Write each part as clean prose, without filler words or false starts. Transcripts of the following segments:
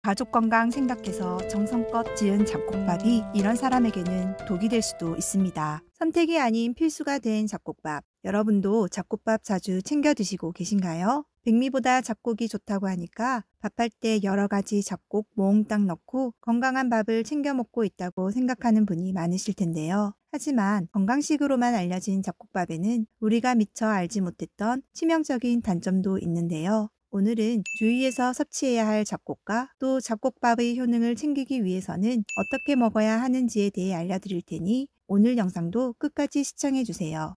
가족 건강 생각해서 정성껏 지은 잡곡밥이 이런 사람에게는 독이 될 수도 있습니다. 선택이 아닌 필수가 된 잡곡밥. 여러분도 잡곡밥 자주 챙겨 드시고 계신가요? 백미보다 잡곡이 좋다고 하니까 밥할 때 여러 가지 잡곡 몽땅 넣고 건강한 밥을 챙겨 먹고 있다고 생각하는 분이 많으실 텐데요. 하지만 건강식으로만 알려진 잡곡밥에는 우리가 미처 알지 못했던 치명적인 단점도 있는데요. 오늘은 주위에서 섭취해야 할 잡곡과 또 잡곡밥의 효능을 챙기기 위해서는 어떻게 먹어야 하는지에 대해 알려드릴 테니 오늘 영상도 끝까지 시청해주세요.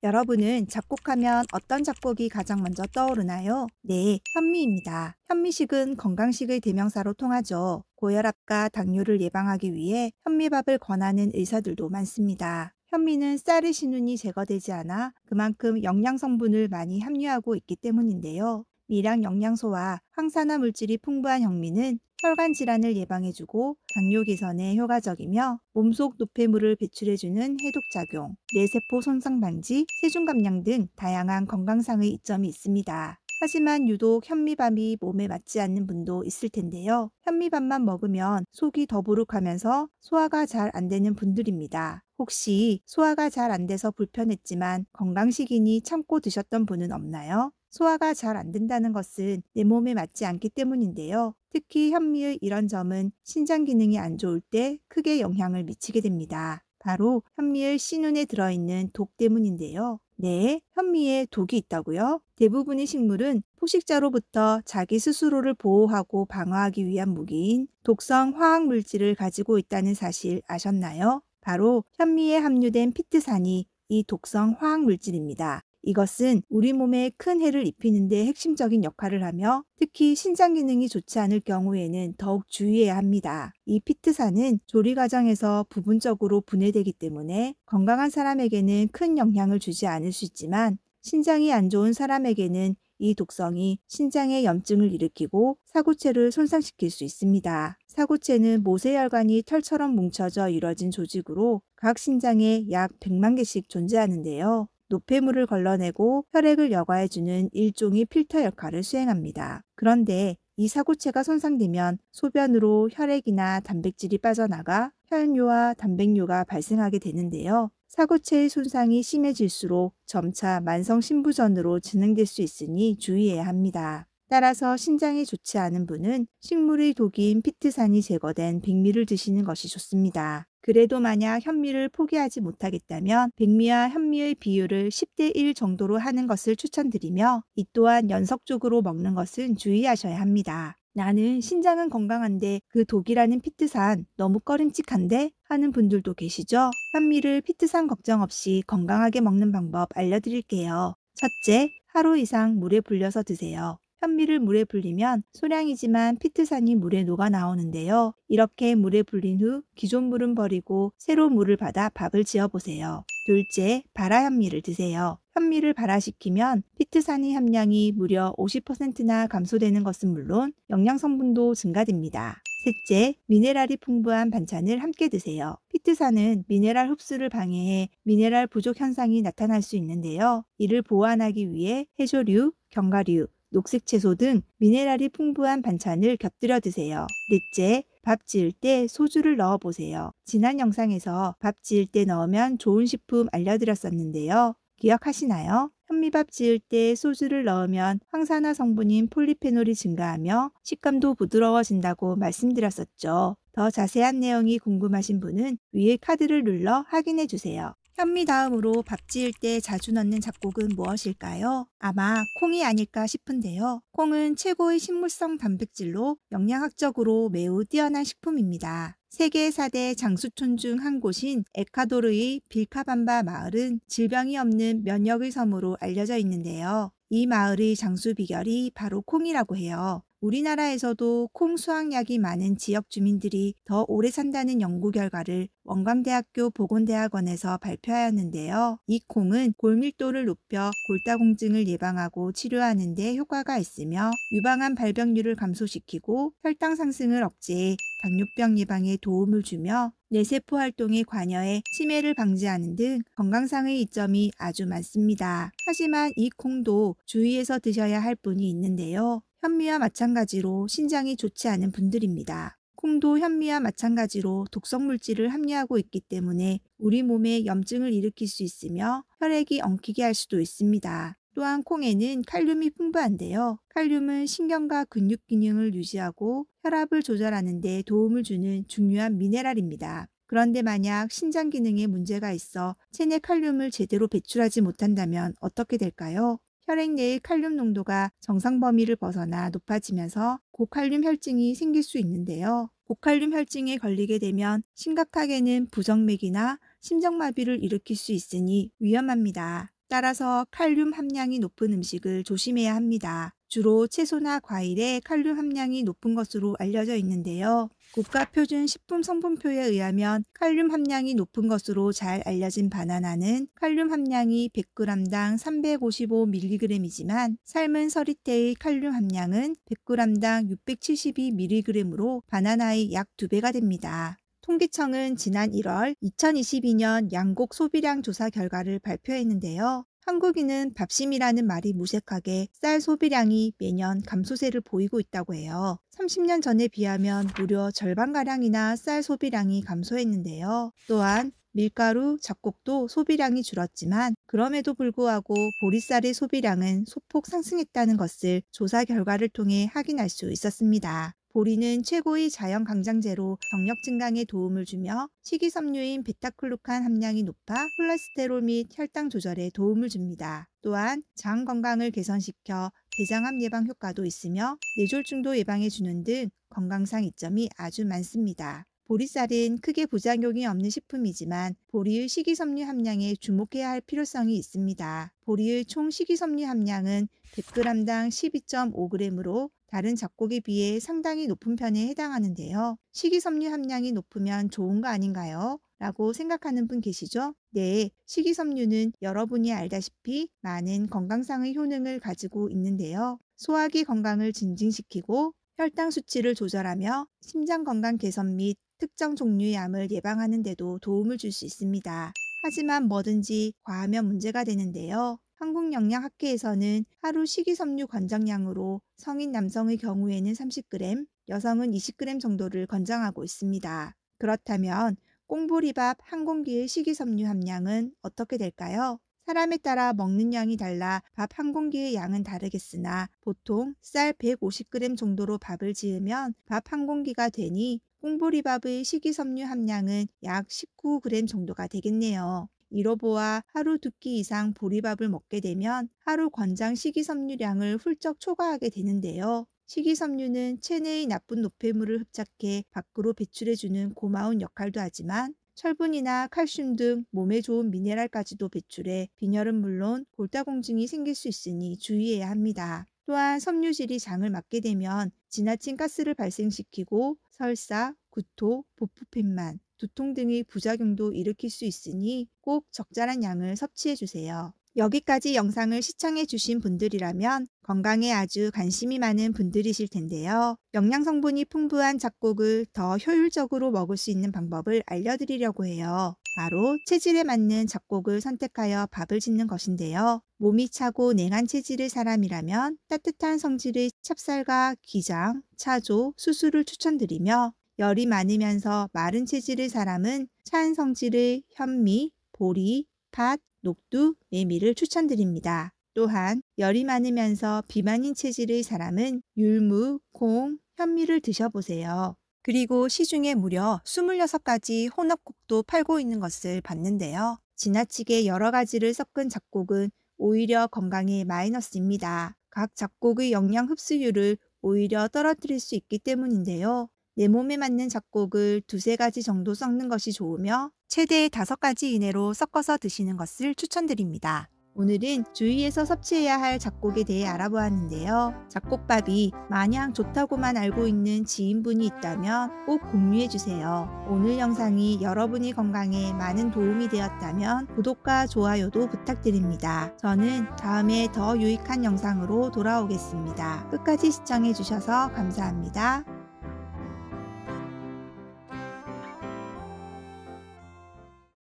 여러분은 잡곡하면 어떤 잡곡이 가장 먼저 떠오르나요? 네, 현미입니다. 현미식은 건강식의 대명사로 통하죠. 고혈압과 당뇨를 예방하기 위해 현미밥을 권하는 의사들도 많습니다. 현미는 쌀의 신운이 제거되지 않아 그만큼 영양 성분을 많이 함유하고 있기 때문인데요. 미량 영양소와 항산화 물질이 풍부한 현미는 혈관 질환을 예방해주고 당뇨 개선에 효과적이며 몸속 노폐물을 배출해주는 해독작용, 뇌세포 손상 방지, 세균 감량 등 다양한 건강상의 이점이 있습니다. 하지만 유독 현미밥이 몸에 맞지 않는 분도 있을 텐데요. 현미밥만 먹으면 속이 더부룩하면서 소화가 잘 안 되는 분들입니다. 혹시 소화가 잘 안 돼서 불편했지만 건강식이니 참고 드셨던 분은 없나요? 소화가 잘 안 된다는 것은 내 몸에 맞지 않기 때문인데요. 특히 현미의 이런 점은 신장 기능이 안 좋을 때 크게 영향을 미치게 됩니다. 바로 현미의 씨눈에 들어있는 독 때문인데요. 네, 현미에 독이 있다고요? 대부분의 식물은 포식자로부터 자기 스스로를 보호하고 방어하기 위한 무기인 독성 화학 물질을 가지고 있다는 사실 아셨나요? 바로 현미에 함유된 피트산이 이 독성 화학 물질입니다. 이것은 우리 몸에 큰 해를 입히는 데 핵심적인 역할을 하며 특히 신장 기능이 좋지 않을 경우에는 더욱 주의해야 합니다. 이 피트산은 조리 과정에서 부분적으로 분해되기 때문에 건강한 사람에게는 큰 영향을 주지 않을 수 있지만 신장이 안 좋은 사람에게는 이 독성이 신장에 염증을 일으키고 사구체를 손상시킬 수 있습니다. 사구체는 모세혈관이 털처럼 뭉쳐져 이뤄진 조직으로 각 신장에 약 100만 개씩 존재하는데요. 노폐물을 걸러내고 혈액을 여과해주는 일종의 필터 역할을 수행합니다. 그런데 이 사구체가 손상되면 소변으로 혈액이나 단백질이 빠져나가 혈뇨와 단백뇨가 발생하게 되는데요. 사구체의 손상이 심해질수록 점차 만성 신부전으로 진행될 수 있으니 주의해야 합니다. 따라서 신장이 좋지 않은 분은 식물의 독인 피트산이 제거된 백미를 드시는 것이 좋습니다. 그래도 만약 현미를 포기하지 못하겠다면 백미와 현미의 비율을 10대 1 정도로 하는 것을 추천드리며 이 또한 연속적으로 먹는 것은 주의하셔야 합니다. 나는 신장은 건강한데 그 독이라는 피트산 너무 꺼림칙한데? 하는 분들도 계시죠? 현미를 피트산 걱정 없이 건강하게 먹는 방법 알려드릴게요. 첫째, 하루 이상 물에 불려서 드세요. 현미를 물에 불리면 소량이지만 피트산이 물에 녹아 나오는데요. 이렇게 물에 불린 후 기존 물은 버리고 새로 물을 받아 밥을 지어보세요. 둘째, 발화 현미를 드세요. 현미를 발화시키면 피트산의 함량이 무려 50%나 감소되는 것은 물론 영양 성분도 증가됩니다. 셋째, 미네랄이 풍부한 반찬을 함께 드세요. 피트산은 미네랄 흡수를 방해해 미네랄 부족 현상이 나타날 수 있는데요. 이를 보완하기 위해 해조류, 견과류, 녹색 채소 등 미네랄이 풍부한 반찬을 곁들여 드세요. 넷째, 밥 지을 때 소주를 넣어보세요. 지난 영상에서 밥 지을 때 넣으면 좋은 식품 알려드렸었는데요. 기억하시나요? 현미밥 지을 때 소주를 넣으면 항산화 성분인 폴리페놀이 증가하며 식감도 부드러워진다고 말씀드렸었죠. 더 자세한 내용이 궁금하신 분은 위에 카드를 눌러 확인해 주세요. 현미 다음으로 밥 지을 때 자주 넣는 잡곡은 무엇일까요? 아마 콩이 아닐까 싶은데요. 콩은 최고의 식물성 단백질로 영양학적으로 매우 뛰어난 식품입니다. 세계 4대 장수촌 중 한 곳인 에콰도르의 빌카밤바 마을은 질병이 없는 면역의 섬으로 알려져 있는데요. 이 마을의 장수 비결이 바로 콩이라고 해요. 우리나라에서도 콩 수확량이 많은 지역 주민들이 더 오래 산다는 연구 결과를 원광대학교 보건대학원에서 발표하였는데요. 이 콩은 골밀도를 높여 골다공증을 예방하고 치료하는 데 효과가 있으며 유방암 발병률을 감소시키고 혈당 상승을 억제해 당뇨병 예방에 도움을 주며 뇌세포 활동에 관여해 치매를 방지하는 등 건강상의 이점이 아주 많습니다. 하지만 이 콩도 주의해서 드셔야 할 분이 있는데요. 현미와 마찬가지로 신장이 좋지 않은 분들입니다. 콩도 현미와 마찬가지로 독성 물질을 함유하고 있기 때문에 우리 몸에 염증을 일으킬 수 있으며 혈액이 엉키게 할 수도 있습니다. 또한 콩에는 칼륨이 풍부한데요. 칼륨은 신경과 근육 기능을 유지하고 혈압을 조절하는 데 도움을 주는 중요한 미네랄입니다. 그런데 만약 신장 기능에 문제가 있어 체내 칼륨을 제대로 배출하지 못한다면 어떻게 될까요? 혈액 내의 칼륨 농도가 정상 범위를 벗어나 높아지면서 고칼륨 혈증이 생길 수 있는데요. 고칼륨 혈증에 걸리게 되면 심각하게는 부정맥이나 심장마비를 일으킬 수 있으니 위험합니다. 따라서 칼륨 함량이 높은 음식을 조심해야 합니다. 주로 채소나 과일에 칼륨 함량이 높은 것으로 알려져 있는데요. 국가표준식품 성분표에 의하면 칼륨 함량이 높은 것으로 잘 알려진 바나나는 칼륨 함량이 100g당 355mg이지만 삶은 서리태의 칼륨 함량은 100g당 672mg으로 바나나의 약 2배가 됩니다. 통계청은 지난 1월 2022년 양곡 소비량 조사 결과를 발표했는데요. 한국인은 밥심이라는 말이 무색하게 쌀 소비량이 매년 감소세를 보이고 있다고 해요. 30년 전에 비하면 무려 절반가량이나 쌀 소비량이 감소했는데요. 또한 밀가루, 잡곡도 소비량이 줄었지만 그럼에도 불구하고 보리쌀의 소비량은 소폭 상승했다는 것을 조사 결과를 통해 확인할 수 있었습니다. 보리는 최고의 자연 강장제로 정력 증강에 도움을 주며 식이섬유인 베타글루칸 함량이 높아 콜레스테롤 및 혈당 조절에 도움을 줍니다. 또한 장 건강을 개선시켜 대장암 예방 효과도 있으며 뇌졸중도 예방해 주는 등 건강상 이점이 아주 많습니다. 보리쌀은 크게 부작용이 없는 식품이지만 보리의 식이섬유 함량에 주목해야 할 필요성이 있습니다. 보리의 총 식이섬유 함량은 100g당 12.5g으로 다른 잡곡에 비해 상당히 높은 편에 해당하는데요. 식이섬유 함량이 높으면 좋은 거 아닌가요? 라고 생각하는 분 계시죠? 네, 식이섬유는 여러분이 알다시피 많은 건강상의 효능을 가지고 있는데요. 소화기 건강을 증진시키고 혈당 수치를 조절하며 심장 건강 개선 및 특정 종류의 암을 예방하는 데도 도움을 줄 수 있습니다. 하지만 뭐든지 과하면 문제가 되는데요. 한국영양학회에서는 하루 식이섬유 권장량으로 성인 남성의 경우에는 30g, 여성은 20g 정도를 권장하고 있습니다. 그렇다면 꽁보리밥 한 공기의 식이섬유 함량은 어떻게 될까요? 사람에 따라 먹는 양이 달라 밥 한 공기의 양은 다르겠으나 보통 쌀 150g 정도로 밥을 지으면 밥 한 공기가 되니 꽁보리밥의 식이섬유 함량은 약 19g 정도가 되겠네요. 이로 보아 하루 2끼 이상 보리밥을 먹게 되면 하루 권장 식이섬유량을 훌쩍 초과하게 되는데요. 식이섬유는 체내의 나쁜 노폐물을 흡착해 밖으로 배출해주는 고마운 역할도 하지만 철분이나 칼슘 등 몸에 좋은 미네랄까지도 배출해 빈혈은 물론 골다공증이 생길 수 있으니 주의해야 합니다. 또한 섬유질이 장을 막게 되면 지나친 가스를 발생시키고 설사, 구토, 복부팽만, 두통 등의 부작용도 일으킬 수 있으니 꼭 적절한 양을 섭취해 주세요. 여기까지 영상을 시청해 주신 분들이라면 건강에 아주 관심이 많은 분들이실 텐데요. 영양 성분이 풍부한 잡곡을 더 효율적으로 먹을 수 있는 방법을 알려드리려고 해요. 바로 체질에 맞는 잡곡을 선택하여 밥을 짓는 것인데요. 몸이 차고 냉한 체질의 사람이라면 따뜻한 성질의 찹쌀과 기장, 차조, 수수를 추천드리며 열이 많으면서 마른 체질의 사람은 찬 성질의 현미, 보리, 팥, 녹두, 메밀을 추천드립니다. 또한 열이 많으면서 비만인 체질의 사람은 율무, 콩, 현미를 드셔보세요. 그리고 시중에 무려 26가지 혼합곡도 팔고 있는 것을 봤는데요. 지나치게 여러 가지를 섞은 잡곡은 오히려 건강에 마이너스입니다. 각 잡곡의 영양 흡수율을 오히려 떨어뜨릴 수 있기 때문인데요. 내 몸에 맞는 잡곡을 2-3가지 정도 섞는 것이 좋으며 최대 5가지 이내로 섞어서 드시는 것을 추천드립니다. 오늘은 주위에서 섭취해야 할 잡곡에 대해 알아보았는데요. 잡곡밥이 마냥 좋다고만 알고 있는 지인분이 있다면 꼭 공유해주세요. 오늘 영상이 여러분의 건강에 많은 도움이 되었다면 구독과 좋아요도 부탁드립니다. 저는 다음에 더 유익한 영상으로 돌아오겠습니다. 끝까지 시청해주셔서 감사합니다.